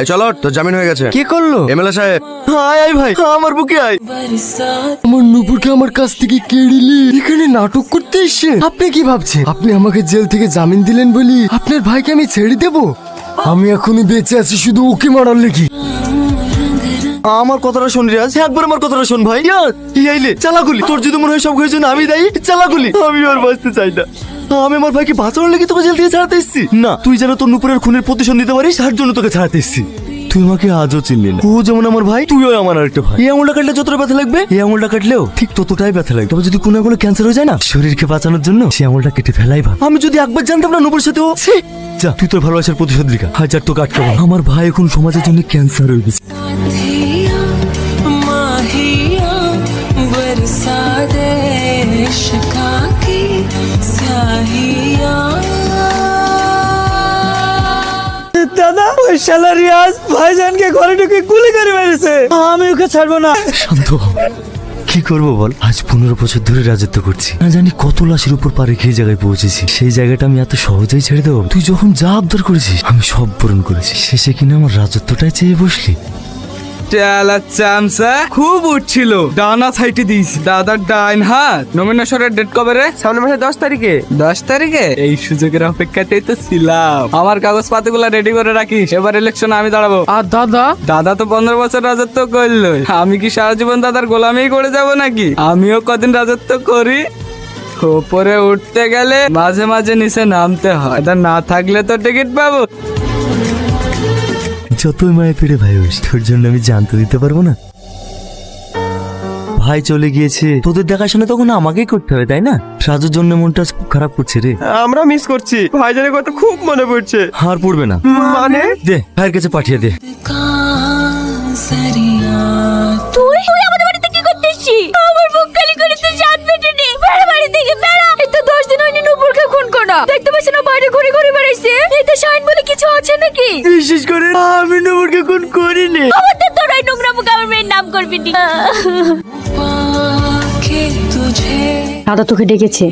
এই চলো, তোর জামিন হয়ে গেছে। কে করলো? এমএলএ সাহেব। আয় আয় ভাই, আমার বুকে আয়। আমার নুপুরকে আমার কাছ থেকে কেড়িলি, এখানে নাটক করতে এসছে। আপনি কি ভাবছেন আপনি আমাকে জেল থেকে জামিন দিলেন বলি আপনার ভাইকে আমি ছেড়ে দেব? আমি এখনই বেঁচে আছি শুধু ওকে মারার লেগে। আমার কথাটা শোন রিয়াজ, একবার আমার কথাটা শোন ভাই। ইয়াইলে চালাগুলি, তোর যদি মনে হয় সব কিছু আমি দায়ী, চালাগুলি। আমি আর বাঁচতে চাই না। আমি আমার ভাইকে বাঁচানোর লেগে তোকে জেল থেকে ছাড়াতে এসেছি না। তুই যেন তোর নুপুরের খুনের প্রতিশোধ নিতে পারিস, তার জন্য তোকে ছাড়াতে এসেছি। তুই আমাকে আজও চিনলি না। ও যেমন আমার ভাই, তুইও আমার আরেকটা ভাই। এই আঙুলটা কাটলে যতটা ব্যথা লাগবে, এই আঙুলটা কাটলেও ঠিক ততটাই ব্যথা লাগবে। তবে যদি কোনো আঙুলে ক্যান্সার হয়ে যায় না, শরীরকে বাঁচানোর জন্য সেই আঙুলটা কেটে ফেলাই ভালো। আমি যদি একবার জানতাম না নুপুরের সাথে ও যা, তুই তোর ভালোবাসার প্রতিশোধ লিখা। হাজার তোকে আটকাবো। আমার ভাই এখন সমাজের জন্য ক্যান্সার হয়ে গেছে। দাদা, ওই শালা রিয়াজ ভাইজানকে ঘরে ঢুকে গুলি করে মেরেছে। আমি ওকে ছাড়বো না। শান্ত হ। কি করবো বল? আজ 15 বছর ধরে রাজত্ব করছি, না জানি কত লাশের উপর পারে খেয়ে জায়গায় পৌঁছেছি। সেই জায়গাটা আমি এত সহজেই ছেড়ে দেবো? তুই যখন যা আবদার করেছিস আমি সব পূরণ করেছি, শেষে কিনা আমার রাজত্বটাই চেয়ে বসলি। চামচা খুব উঠছিল, ডানা সাইটে দিয়েছি। দাদার ডাইন হাত। নমিনেশনের ডেট কবে রে? সামনে মাসে 10 তারিখে। 10 তারিখে? এই সুযোগের অপেক্ষাতেই তো ছিলাম। আমার কাগজপাতিগুলো রেডি করে রাখিস, এবার ইলেকশন আমি দাঁড়াবো। আর দাদা? দাদা তো 15 বছর রাজত্ব করলো, আমি কি সারা জীবন দাদার গোলামি করে যাব নাকি? আমিও কদিন রাজত্ব করি। ওপরে উঠতে গেলে মাঝে মাঝে নিচে নামতে হয়, এটা না থাকলে তো টিকিট পাবো। যতই মায়ের পেড়ে ভাই হইস, তোর জন্য আমি জানতে দিতে পারবো না। ভাই চলে গিয়েছে, তোদের দেখাশোনা তখন আমাকেই করতে হবে, তাই না? রাজুর জন্য মনটা খুব খারাপ করছে রে। আমরা মিস করছি, ভাইজানের কথা খুব মনে পড়ছে। আর পড়বে না মানে? দে, ভাইয়ের কাছে পাঠিয়ে দে। তুই আমাদের বাড়িতে কি করতে এসেছিস? আমার বুক খালি করে তুই জান বেটে নে। বেড়া বাড়ি থেকে বেড়া। এই তো 10 দিন হয়নি নুপুরকে খুন করা। দেখতে পাচ্ছ না বাইরে ঘুরে ঘুরে বেড়াইছে। এতে শাইন বলে কিছু আছে নাকি? বিশেষ করে আমি নুপুরকে খুন করিনি। আমাদের তোর ওই নোংরা মুখ আমার মেয়ের নাম করবি নি। দাদা তোকে ডেকেছে।